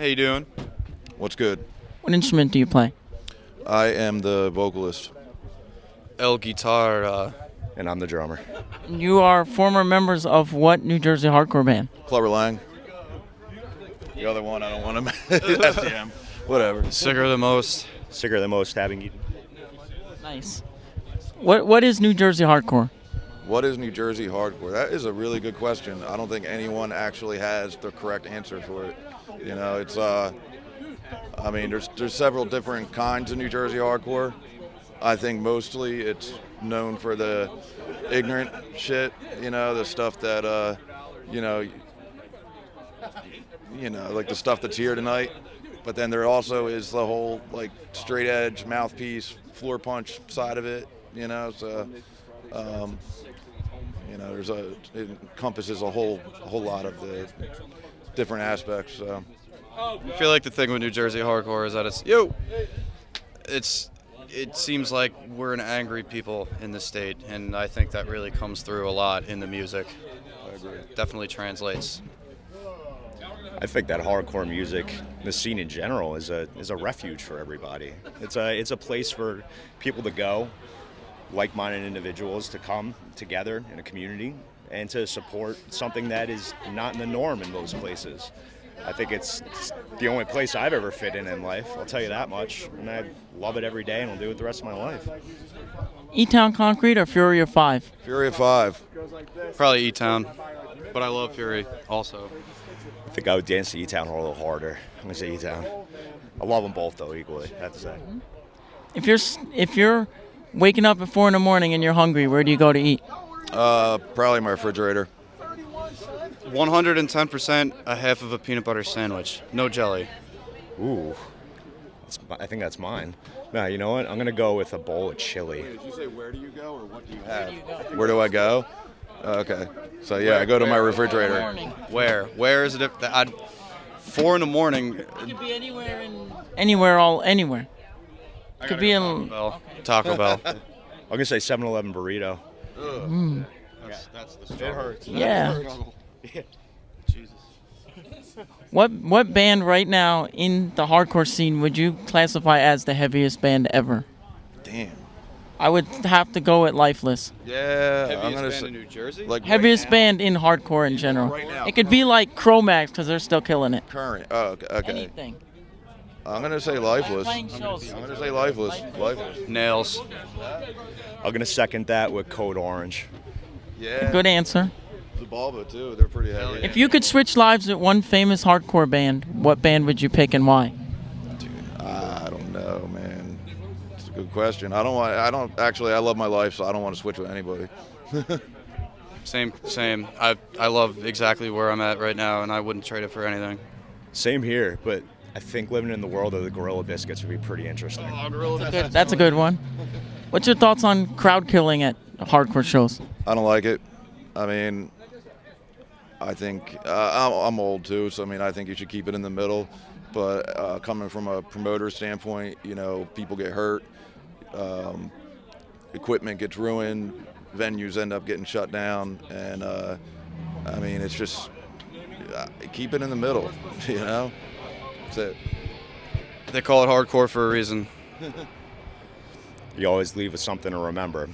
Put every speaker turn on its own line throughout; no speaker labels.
How you doing?
What's good?
What instrument do you play?
I am the vocalist.
El guitar.
And I'm the drummer.
You are former members of what New Jersey hardcore band?
Clubber Lang. The other one, I don't want to. SDM. Whatever.
Sicker than most.
Sicker than most, having eaten.
Nice. What is New Jersey hardcore?
What is New Jersey hardcore? That is a really good question. I don't think anyone actually has the correct answer for it. You know, it's I mean, there's several different kinds of New Jersey hardcore. I think mostly it's known for the ignorant shit, you know, the stuff that you know, like the stuff that's here tonight. But then there also is the whole like straight edge, mouthpiece, floor punch side of it, you know. So you know, it encompasses a whole lot of the different aspects. So.
I feel like the thing with New Jersey hardcore is that it seems like we're an angry people in the state, and I think that really comes through a lot in the music.
I agree.
Definitely translates.
I think that hardcore music, the scene in general, is a refuge for everybody. It's a place for people to go, like-minded individuals to come together in a community and to support something that is not in the norm in most places. I think it's the only place I've ever fit in life, I'll tell you that much, and I love it every day and will do it the rest of my life.
E-Town Concrete or Fury of 5?
Fury of 5.
Probably E-Town, but I love Fury also.
I think I would dance to E-Town a little harder. I'm going to say E-Town. I love them both, though, equally, I have to say.
If you're waking up at 4 in the morning and you're hungry, where do you go to eat?
Probably my refrigerator.
110% a half of a peanut butter sandwich. No jelly.
Ooh, I think that's mine. No, you know what? I'm going to go with a bowl of chili.
Wait, did you say where do you go or what do you have? Where do I go? Okay. So, yeah, I go to my refrigerator.
Where? Where is it? 4 in the morning.
It could be anywhere. It could be in
Taco Bell.
I'm going to say 7-Eleven burrito.
That's the
It hurts.
Yeah.
Jesus.
What band right now in the hardcore scene would you classify as the heaviest band ever?
Damn.
I would have to go with Lifeless.
Yeah.
Heaviest
I'm gonna
band
say,
in New Jersey?
like
Heaviest
right now,
band in hardcore in general.
Right now.
It could be like Chromax because they're still killing it.
current. Oh, okay.
Anything.
I'm gonna say Lifeless.
Playing shows.
I'm gonna say Lifeless. Lifeless.
Nails.
I'm going to second that with Code Orange.
Yeah.
Good answer.
The Bulba too. They're pretty heavy.
If you could switch lives with one famous hardcore band, what band would you pick and why?
I don't know, man. It's a good question. I love my life, so I don't want to switch with anybody.
Same. I love exactly where I'm at right now, and I wouldn't trade it for anything.
Same here, but I think living in the world of the Gorilla Biscuits would be pretty interesting.
That's a good one. What's your thoughts on crowd killing at hardcore shows?
I don't like it. I mean, I think I'm old too, so I mean, I think you should keep it in the middle. But coming from a promoter standpoint, you know, people get hurt, equipment gets ruined, venues end up getting shut down, and I mean, it's just keep it in the middle, you know. That's it.
They call it hardcore for a reason.
You always leave with something to remember.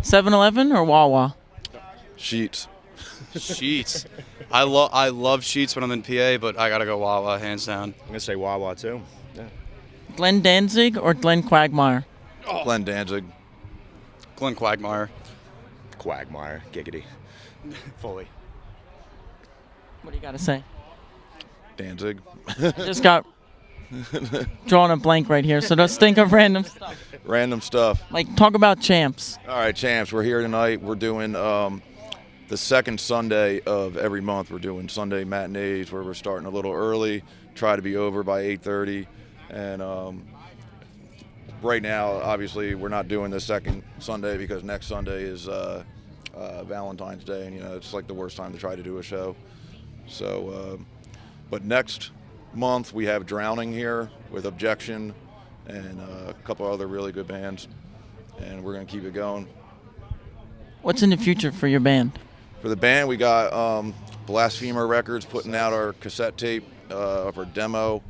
7-Eleven or Wawa?
Sheets.
Sheets. I love Sheets when I'm in PA, but I gotta go Wawa, hands down.
I'm going to say Wawa, too. Yeah.
Glenn Danzig or Glenn Quagmire?
Glenn Danzig.
Glenn Quagmire.
Quagmire. Giggity. Fully.
What do you got to say?
Danzig.
Just got drawing a blank right here, so don't think of random stuff.
Random stuff.
Like, talk about Champs.
All right, Champs, we're here tonight. We're doing the second Sunday of every month. We're doing Sunday matinees where we're starting a little early, try to be over by 8:30. And right now, obviously, we're not doing the second Sunday because next Sunday is Valentine's Day, and, you know, it's like the worst time to try to do a show. So, but next month we have Drowning here with Objection and a couple other really good bands, and we're going to keep it going.
What's in the future for your band?
For the band, we got Blasphemer Records putting out our cassette tape of our demo.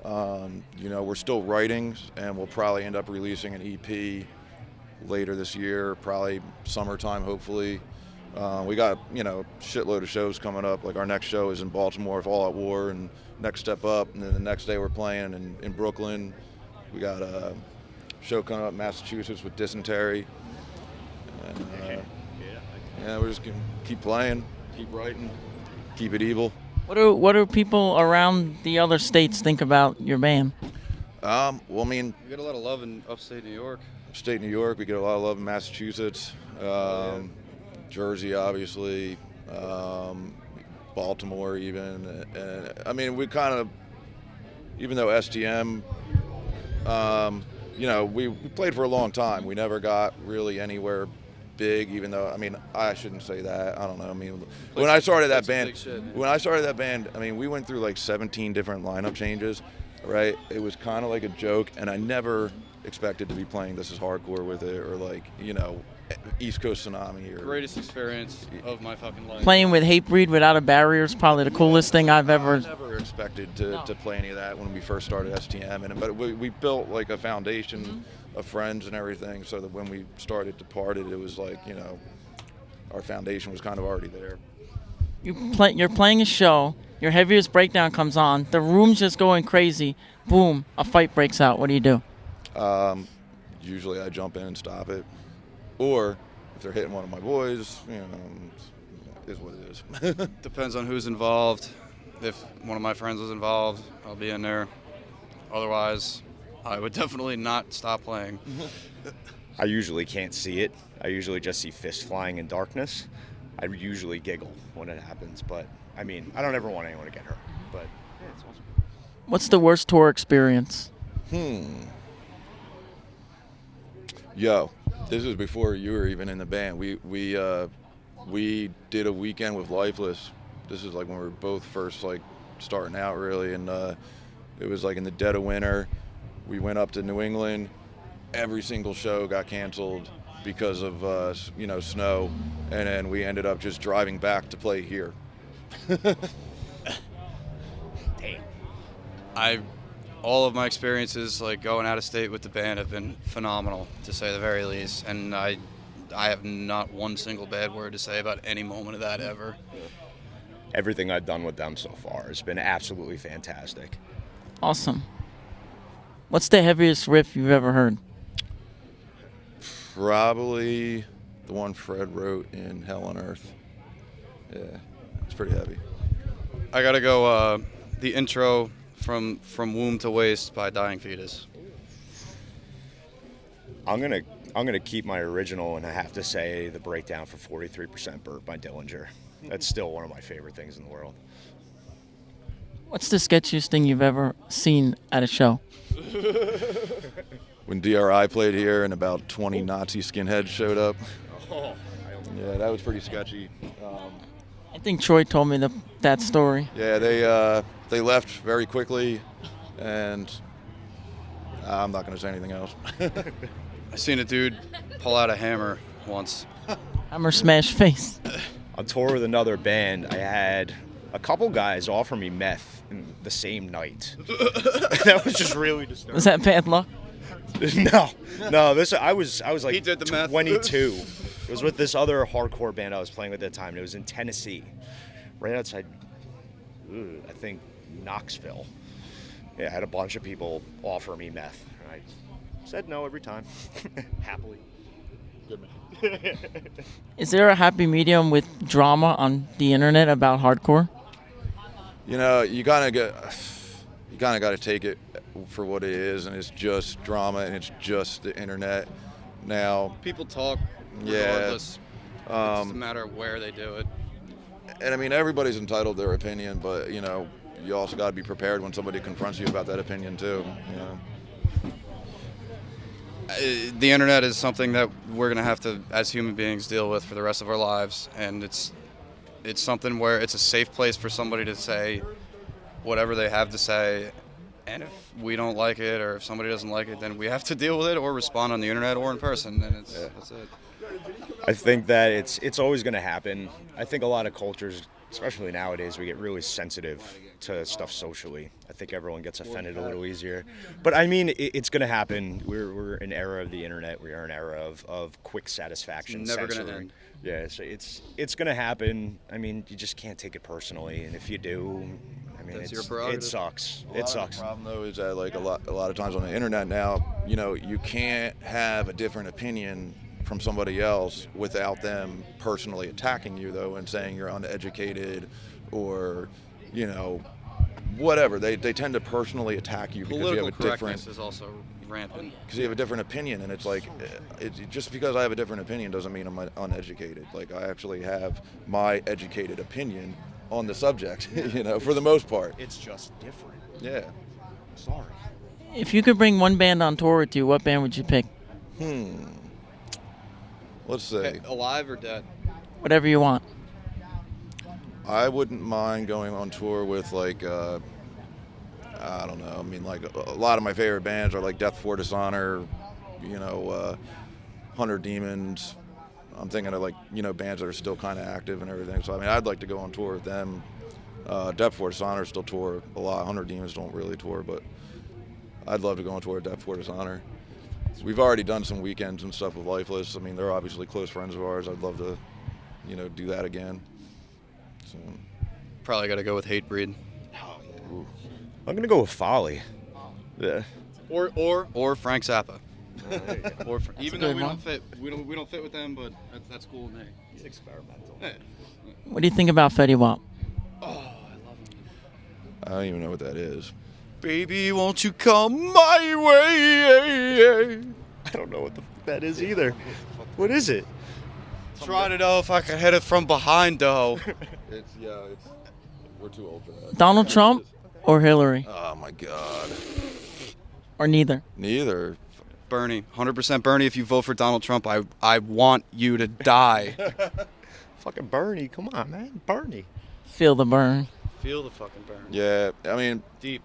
We're still writing, and we'll probably end up releasing an EP later this year, probably summertime, hopefully. We got, a shitload of shows coming up. Like our next show is in Baltimore with All Out War and Next Step Up, and then the next day we're playing in Brooklyn. We got a show coming up in Massachusetts with Dysentery. And we're just gonna keep playing, keep writing, keep it evil.
What do people around the other states think about your band?
We get a lot of love in upstate New York.
Upstate New York, we get a lot of love in Massachusetts, Jersey, obviously, Baltimore, even. And we kind of, even though STM, we played for a long time. We never got really anywhere big, even though I shouldn't say that. I don't know. When I started that band, we went through like 17 different lineup changes, right? It was kind of like a joke, and I never expected to be playing This Is Hardcore with it, or East Coast Tsunami. Or
Greatest experience of my fucking life.
Playing with Hatebreed without a barrier is probably the coolest thing I've ever.
I never expected to play any of that when we first started STM, but we built like a foundation of friends and everything, so that when we started Departed, it was like, our foundation was kind of already there.
You're playing a show, your heaviest breakdown comes on, the room's just going crazy, boom, a fight breaks out. What do you do?
Usually I jump in and stop it, or if they're hitting one of my boys, is what it is.
Depends on who's involved. If one of my friends was involved, I'll be in there. Otherwise, I would definitely not stop playing.
I usually can't see it. I usually just see fists flying in darkness. I usually giggle when it happens, but I don't ever want anyone to get hurt. But yeah, it's awesome.
What's the worst tour experience?
Yo, this was before you were even in the band. We did a weekend with Lifeless. This is like when we were both first starting out really, and it was like in the dead of winter. We went up to New England. Every single show got canceled because of snow, and then we ended up just driving back to play here.
All of my experiences going out of state with the band have been phenomenal, to say the very least, and I have not one single bad word to say about any moment of that ever.
Everything I've done with them so far has been absolutely fantastic.
Awesome. What's the heaviest riff you've ever heard?
Probably the one Fred wrote in Hell on Earth. Yeah, it's pretty heavy.
I gotta go the intro from Womb to Waist by Dying Fetus.
I'm gonna keep my original, and I have to say the breakdown for 43% Burt by Dillinger. That's still one of my favorite things in the world.
What's the sketchiest thing you've ever seen at a show?
When DRI played here and about 20 Nazi skinheads showed up. Yeah, that was pretty sketchy.
I think Troy told me that story.
Yeah, they left very quickly, and I'm not going to say anything else.
I seen a dude pull out a hammer once.
Hammer smash face.
On tour with another band, I had a couple guys offer me meth in the same night. That was just really disturbing.
Was that bad luck?
No. I was like
He did the meth.
22. It was with this other hardcore band I was playing with at the time. And it was in Tennessee, right outside, I think, Knoxville. Yeah, I had a bunch of people offer me meth. And I said no every time, happily. Good man.
Is there a happy medium with drama on the internet about hardcore?
You kind of got to take it for what it is, and it's just drama, and it's just the internet. Now,
People talk
Yeah.
regardless. It's just a matter of where they do it.
and everybody's entitled to their opinion, but you also got to be prepared when somebody confronts you about that opinion too.
The internet is something that we're gonna have to, as human beings, deal with for the rest of our lives, and it's something where it's a safe place for somebody to say whatever they have to say, and if we don't like it or if somebody doesn't like it, then we have to deal with it or respond on the internet or in person, and that's it.
I think that it's always going to happen. I think a lot of cultures especially nowadays, we get really sensitive to stuff socially. I think everyone gets offended a little easier. But I mean, it's going to happen. We're an era of the internet. We are an era of quick satisfaction.
Never going to
censoring.
end.
Yeah, so it's going to happen. I mean, you just can't take it personally. And if you do, I mean,
That's your
it
prerogative.
sucks.
A lot
It
of
sucks.
The problem though is that like a lot of times on the internet now, you know, you can't have a different opinion from somebody else without them personally attacking you though and saying you're uneducated or, you know, whatever. They tend to personally attack you because you
Political
have a different
correctness is also rampant.
because you have a different opinion, and it's like just because I have a different opinion doesn't mean I'm uneducated. Like I actually have my educated opinion on the subject, you know, for the most part.
It's just different.
Yeah.
Sorry.
If you could bring one band on tour with you, what band would you pick?
Let's say
Alive or dead?
Whatever you want.
I wouldn't mind going on tour with like I don't know. I mean, like a lot of my favorite bands are like Death Before Dishonor, you know, Hunter Demons. I'm thinking of like, you know, bands that are still kind of active and everything. So I mean, I'd like to go on tour with them. Death Before Dishonor still tour a lot. Hunter Demons don't really tour, but I'd love to go on tour with Death Before Dishonor. We've already done some weekends and stuff with Lifeless. I mean, they're obviously close friends of ours. I'd love to, you know, do that again. So.
Probably got to go with Hatebreed.
I'm going to go with Folly. Yeah.
Or Frank Zappa. Even though
good
we
one.
don't fit, we don't fit with them, but that's cool with me.
He's experimental.
Yeah.
What do you think about Fetty Wap?
Oh, I love him.
I don't even know what that is.
Baby, won't you come my way?
I don't know what the fuck that is either. What is it?
Trying to know if I can hit it from behind, though.
We're too old for that.
Donald Trump or Hillary?
Oh my God.
Or neither?
Neither.
Bernie, 100% Bernie. If you vote for Donald Trump, I want you to die.
Fucking Bernie. Come on, man. Bernie.
Feel the burn.
Feel the fucking burn.
Yeah, I mean,
Deep.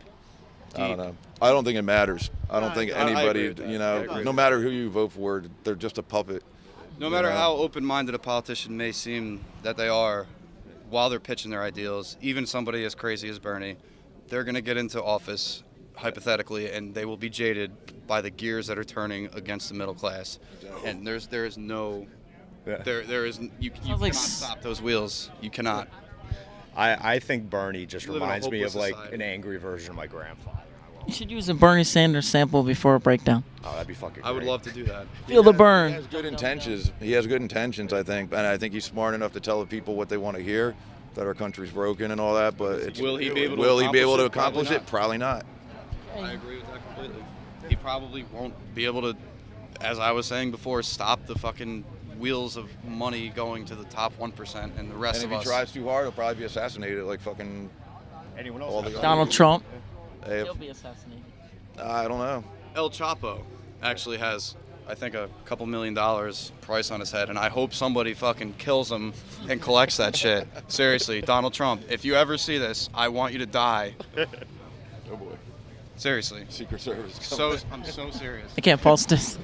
I don't know. I don't think it matters. I don't think
I agree
anybody,
with that.
you
I
know,
agree
no
with
matter who you vote for, they're just a puppet.
No matter
Yeah.
how open-minded a politician may seem that they are, while they're pitching their ideals, even somebody as crazy as Bernie, they're going to get into office, hypothetically, and they will be jaded by the gears that are turning against the middle class. And there is no,
Yeah.
there is, you
Sounds like
cannot stop those wheels. You cannot.
I think Bernie just
We live in a
reminds me of
hopeless
like
society.
an angry version of my grandfather.
You should use a Bernie Sanders sample before a breakdown.
Oh, that'd be fucking great.
I would love to do that.
Feel the
He
burn.
has good intentions. He has good intentions, I think, and I think he's smart enough to tell the people what they want to hear, that our country's broken and all that. But it's,
Will he be able to
will he be able to
accomplish
accomplish
it?
it? Probably not.
I agree with that completely. He probably won't be able to, as I was saying before, stop the fucking wheels of money going to the top 1% and the rest
And
of
if
us.
he tries too hard, he'll probably be assassinated like fucking
Anyone
all
else?
the
Donald Trump.
Hey,
He'll be assassinated.
I don't know.
El Chapo actually has, I think, a couple $1 million price on his head, and I hope somebody fucking kills him and collects that shit. Seriously, Donald Trump, if you ever see this, I want you to die.
Oh boy.
Seriously.
Secret Service.
I'm so serious.
I can't post this.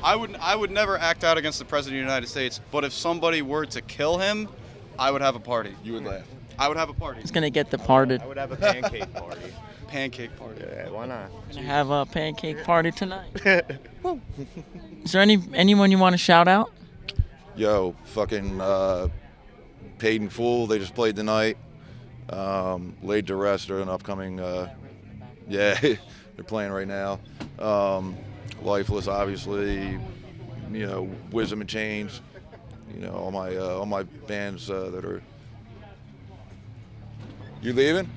I would never act out against the President of the United States, but if somebody were to kill him, I would have a party.
You would laugh.
I would have a party.
It's gonna get departed.
I would have a pancake party.
Pancake party.
Yeah, why not?
Gonna have a pancake party tonight. Is there anyone you want to shout out?
Yo, fucking Paid in Full. They just played tonight. Laid to Rest are an upcoming. Yeah, they're playing right now. Lifeless, obviously. You know, Wisdom and Chains. You know, all my bands that are. You leaving?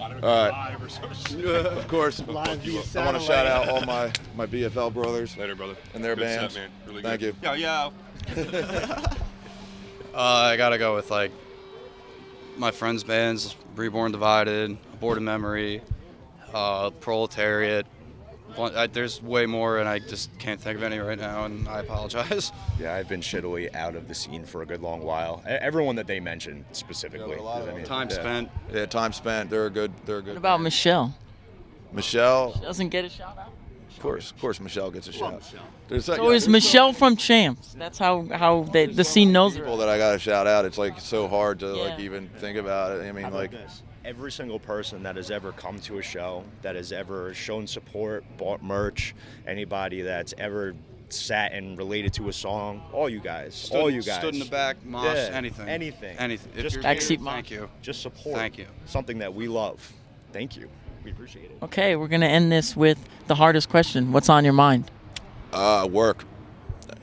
All right. Of course. I want to shout out all my BFL brothers.
Later, brother.
And their
Good
bands.
set, man. Really
Thank
good.
you.
Yo.
I gotta go with like my friends' bands: Reborn Divided, Aborted Memory, Proletariat. There's way more, and I just can't think of any right now, and I apologize.
Yeah, I've been shittily out of the scene for a good long while. Everyone that they mentioned specifically.
Yeah, a lot of
I mean,
Time
Yeah.
spent.
Yeah, Time Spent. They're a good.
What about Michelle?
Michelle.
She doesn't get a shout out.
Of course, Michelle gets a shout.
Michelle.
So is Michelle from Champs? That's how the scene knows her.
people that I got to shout out. It's like so hard to like
Yeah.
even think about it. I mean,
How about
like
this? Every single person that has ever come to a show, that has ever shown support, bought merch, anybody that's ever sat and related to a song, all you guys,
Stood in the back, mosh,
Yeah,
anything.
anything.
If
Just
you're
backseat
here,
mosh.
thank you.
just support.
Thank you.
Something that we love. Thank you. We appreciate it.
Okay, we're gonna end this with the hardest question. What's on your mind?
work.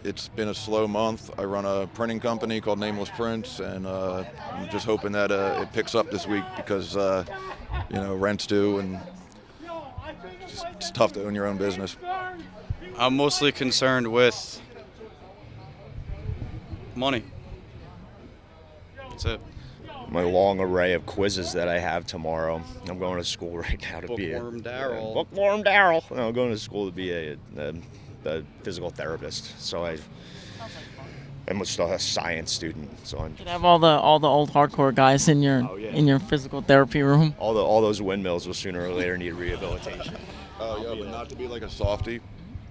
It's been a slow month. I run a printing company called Nameless Prints, and I'm just hoping that it picks up this week because rent's due, and it's tough to own your own business.
I'm mostly concerned with money. That's it.
My long array of quizzes that I have tomorrow. I'm going to school right now to be
Bookworm Darryl.
Bookworm Darryl. No, I'm going to school to be a physical therapist. So I'm still a science student. So I'm
You have all the old hardcore guys in your
Oh, yeah.
in your physical therapy room.
all those windmills will sooner or later need rehabilitation.
Oh yeah, but not to be like a softie,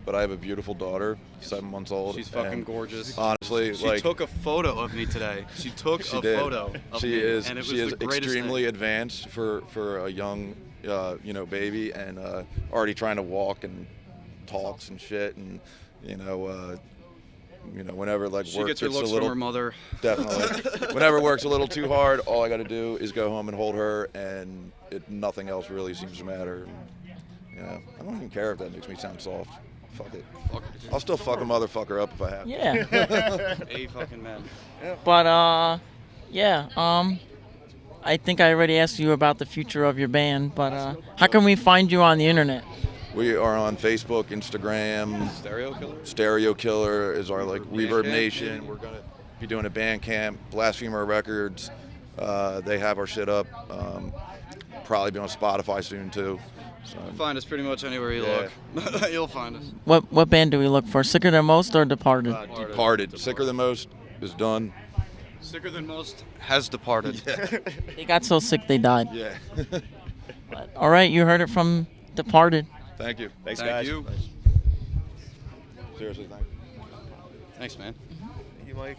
but I have a beautiful daughter, 7 months old.
She's fucking
and
gorgeous.
Honestly,
She
like
took a photo of me today. She took
she
a
did.
photo of
She
me,
is
and it was
she is
the greatest
extremely
thing.
advanced for a young baby, and already trying to walk and talks and shit, and whenever like
She
work
gets her
a
looks
little
from her mother.
definitely whenever work's a little too hard, all I got to do is go home and hold her, and nothing else really seems to matter. I don't even care if that makes me sound soft. Fuck it.
Fuck
I'll still fuck a motherfucker up if I have to.
Yeah.
a fucking man.
But I think I already asked you about the future of your band, but how can we find you on the internet?
We are on Facebook, Instagram.
Stereo killer.
Stereo Killer is our like Reverb
Bandcamp.
Nation. We're gonna be doing a Bandcamp. Blasphemer Records. They have our shit up. Probably be on Spotify soon too. So,
Find us pretty much anywhere you
Yeah.
look. You'll find us.
What band do we look for? Sicker Than Most or Departed?
Departed. Sicker Than Most is done.
Sicker Than Most has departed.
They got so sick they died.
Yeah.
But, all right, you heard it from Departed.
Thank you.
Thanks,
Thank
guys.
you.
Seriously, thank you.
Thanks, man.
Thank you, Mike.